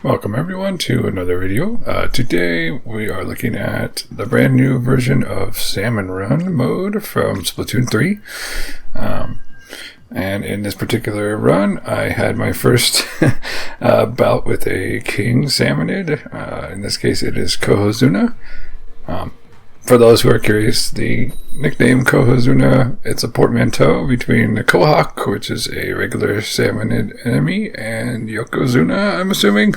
Welcome everyone to another video. Today we are looking at the brand new version of Salmon Run mode from Splatoon 3. And in this particular run I had my first bout with a King Salmonid. In this case it is Cohozuna. For those who are curious, the nickname Cohozuna, it's a portmanteau between the Cohawk, which is a regular Salmonid enemy, and Yokozuna, I'm assuming,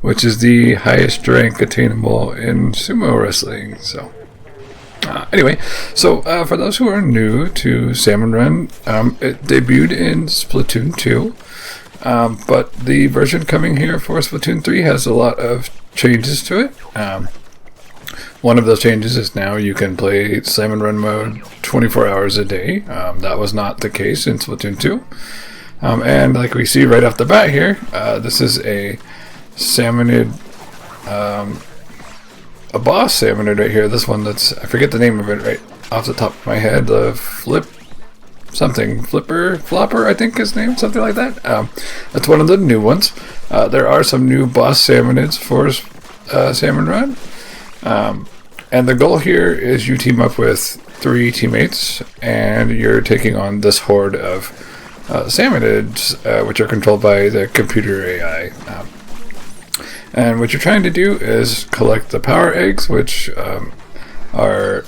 which is the highest rank attainable in sumo wrestling. So, anyway, for those who are new to Salmon Run, it debuted in Splatoon 2, but the version coming here for Splatoon 3 has a lot of changes to it. One of those changes is now you can play Salmon Run mode 24 hours a day. That was not the case in Splatoon 2. And like we see right off the bat here, this is a Salmonid, a boss Salmonid right here. This one that's, I forget the name of it right off the top of my head, the Flopper, I think his name, something like that. That's one of the new ones. There are some new boss Salmonids for Salmon Run. And the goal here is you team up with 3 teammates and you're taking on this horde of Salmonids, which are controlled by the computer AI. And what you're trying to do is collect the power eggs, which are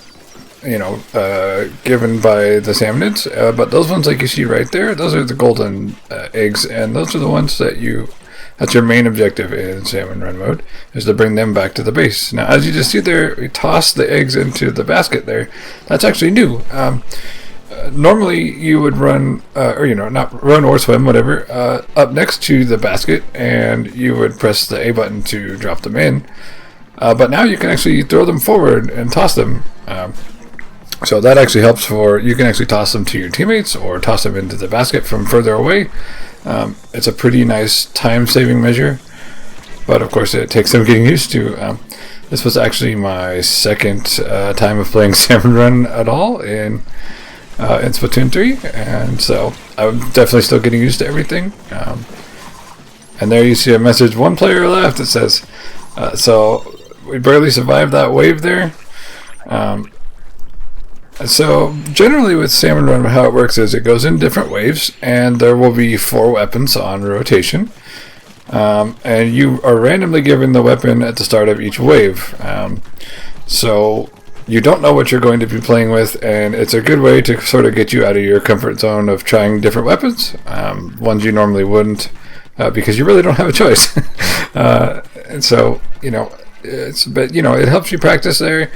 given by the Salmonids, but those ones like you see right there, those are the golden eggs, and those are the ones that's your main objective in Salmon Run mode, is to bring them back to the base. Now, as you just see there, we toss the eggs into the basket there. That's actually new. Normally, you would run, not run or swim, whatever, up next to the basket, and you would press the A button to drop them in. But now you can actually throw them forward and toss them. So that actually helps you can actually toss them to your teammates or toss them into the basket from further away. It's a pretty nice time-saving measure, but of course it takes some getting used to. This was actually my second time of playing Salmon Run at all in Splatoon 3, and so I'm definitely still getting used to everything. And there you see a message, 1 player left. It says, so we barely survived that wave there. So generally with Salmon Run, how it works is it goes in different waves, and there will be 4 weapons on rotation, and you are randomly given the weapon at the start of each wave. So you don't know what you're going to be playing with, and it's a good way to sort of get you out of your comfort zone of trying different weapons, ones you normally wouldn't, because you really don't have a choice. And so it helps you practice there.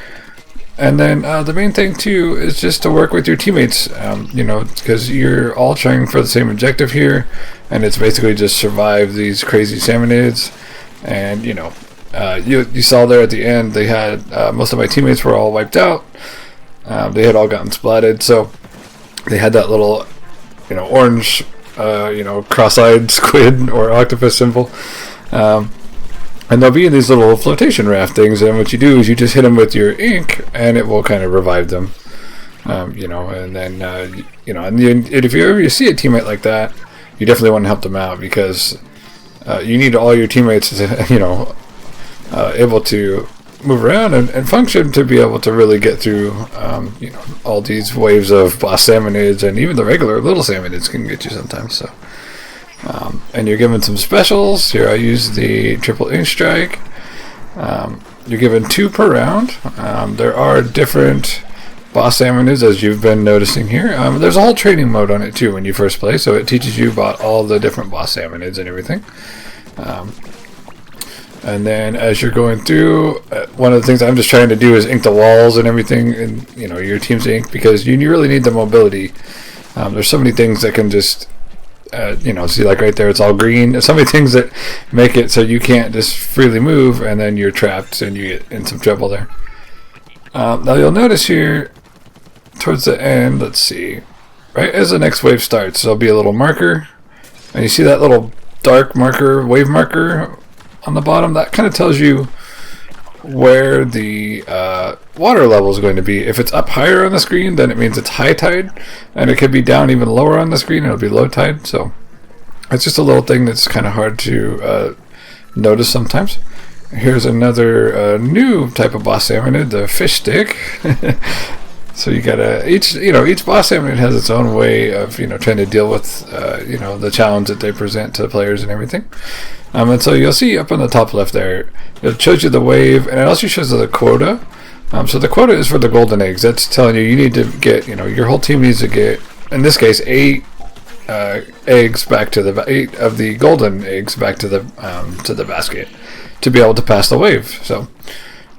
And then the main thing too is just to work with your teammates, because you're all trying for the same objective here, and it's basically just survive these crazy Salmonids. And you saw there at the end they had most of my teammates were all wiped out. They had all gotten splatted, so they had that little orange cross-eyed squid or octopus symbol. And they'll be in these little flotation raft things, and what you do is you just hit them with your ink, and it will kind of revive them. And then, and if you ever see a teammate like that, you definitely want to help them out, because you need all your teammates to, able to move around and function to be able to really get through, all these waves of boss Salmonids, and even the regular little Salmonids can get you sometimes, so. And you're given some specials. Here I use the triple ink strike. You're given 2 per round. There are different boss Salmonids, as you've been noticing here. There's a whole training mode on it too when you first play, so it teaches you about all the different boss Salmonids and everything. And then as you're going through, one of the things I'm just trying to do is ink the walls and everything, and your team's ink, because you really need the mobility. There's so many things that can just see, like right there, it's all green. There's so many things that make it so you can't just freely move, and then you're trapped and you get in some trouble there. Now you'll notice here towards the end, let's see, right as the next wave starts, there'll be a little marker, and you see that little dark marker, wave marker on the bottom. That kind of tells you where the water level is going to be. If it's up higher on the screen, then it means it's high tide, and it could be down even lower on the screen, it'll be low tide. So it's just a little thing that's kind of hard to notice sometimes. Here's another new type of boss salmonid, the fish stick. So you gotta each boss salmonid has its own way of trying to deal with the challenge that they present to the players and everything. And so you'll see up on the top left there, it shows you the wave, and it also shows you the quota. So the quota is for the golden eggs. That's telling you need to get your whole team needs to get, in this case, 8 eggs back to the 8 of the golden eggs back to the basket to be able to pass the wave. So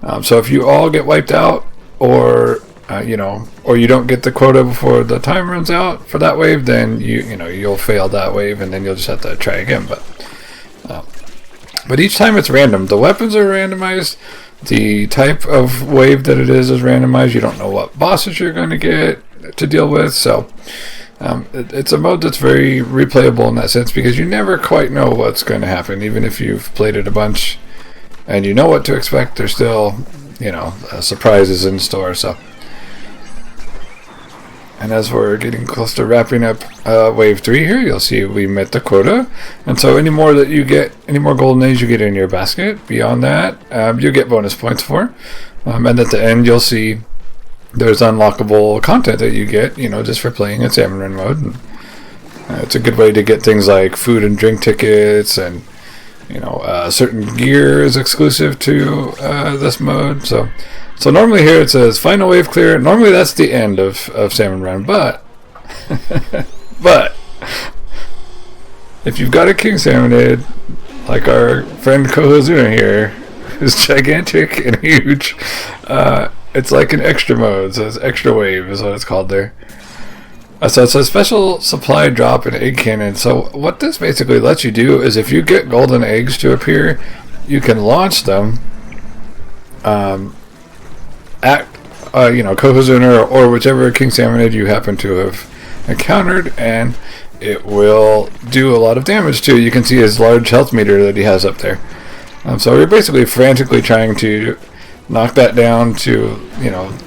if you all get wiped out, or you don't get the quota before the time runs out for that wave, then you'll fail that wave, and then you'll just have to try again. But each time it's random. The weapons are randomized. The type of wave that it is randomized. You don't know what bosses you're going to get to deal with. So it's a mode that's very replayable in that sense, because you never quite know what's going to happen. Even if you've played it a bunch and you know what to expect, there's still surprises in store. So, and as we're getting close to wrapping up wave 3 here, you'll see we met the quota. And so any more golden eggs you get in your basket beyond that, you get bonus points for. And at the end, you'll see there's unlockable content that you get, just for playing in Salmon Run mode. And, it's a good way to get things like food and drink tickets, and certain gear is exclusive to this mode. So normally here it says final wave clear. Normally that's the end of Salmon Run, but if you've got a king salmonid like our friend Cohozuna here, who's gigantic and huge, it's like an extra mode. So it's extra wave is what it's called there. So it's a special supply drop and egg cannon. So what this basically lets you do is, if you get golden eggs to appear, you can launch them at Cohozuna or whichever king salmonid you happen to have encountered, and it will do a lot of damage to. You can see his large health meter that he has up there. So we're basically frantically trying to knock that down to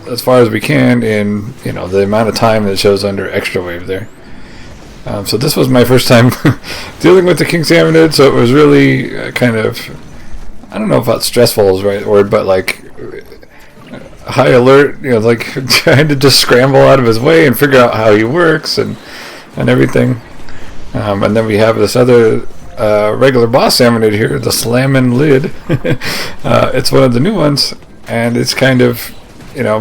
as far as we can in the amount of time that shows under extra wave there. So this was my first time dealing with the king salmonid, so it was really kind of, I don't know if stressful is the right word, but like high alert, like trying to just scramble out of his way and figure out how he works and everything. And then we have this other regular boss salmonid here, the Salmonid. It's one of the new ones, and it's kind of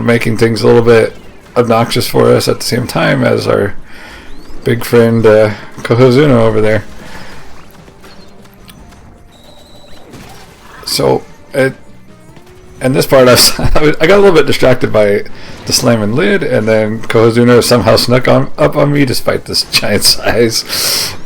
making things a little bit obnoxious for us at the same time as our big friend Cohozuna over there. So and this part I got a little bit distracted by the Salmonid, and then Cohozuna somehow snuck up on me despite this giant size.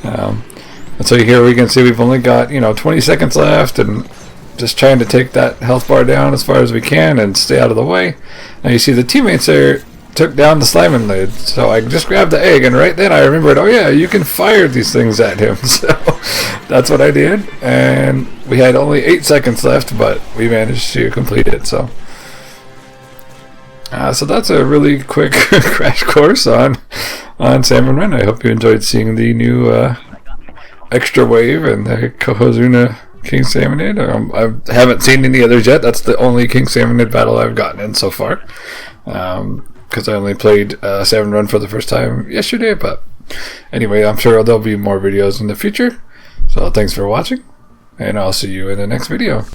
And so here we can see we've only got 20 seconds left, and just trying to take that health bar down as far as we can and stay out of the way. Now you see the teammates there took down the Salmonid, so I just grabbed the egg, and right then I remembered, oh yeah, you can fire these things at him. So that's what I did, and we had only 8 seconds left, but we managed to complete it. So that's a really quick crash course on Salmon Run. I hope you enjoyed seeing the new extra wave and the Cohozuna king salmonid. I haven't seen any others yet. That's the only king salmonid battle I've gotten in so far, because I only played Salmon Run for the first time yesterday. But anyway, I'm sure there'll be more videos in the future. So thanks for watching, and I'll see you in the next video.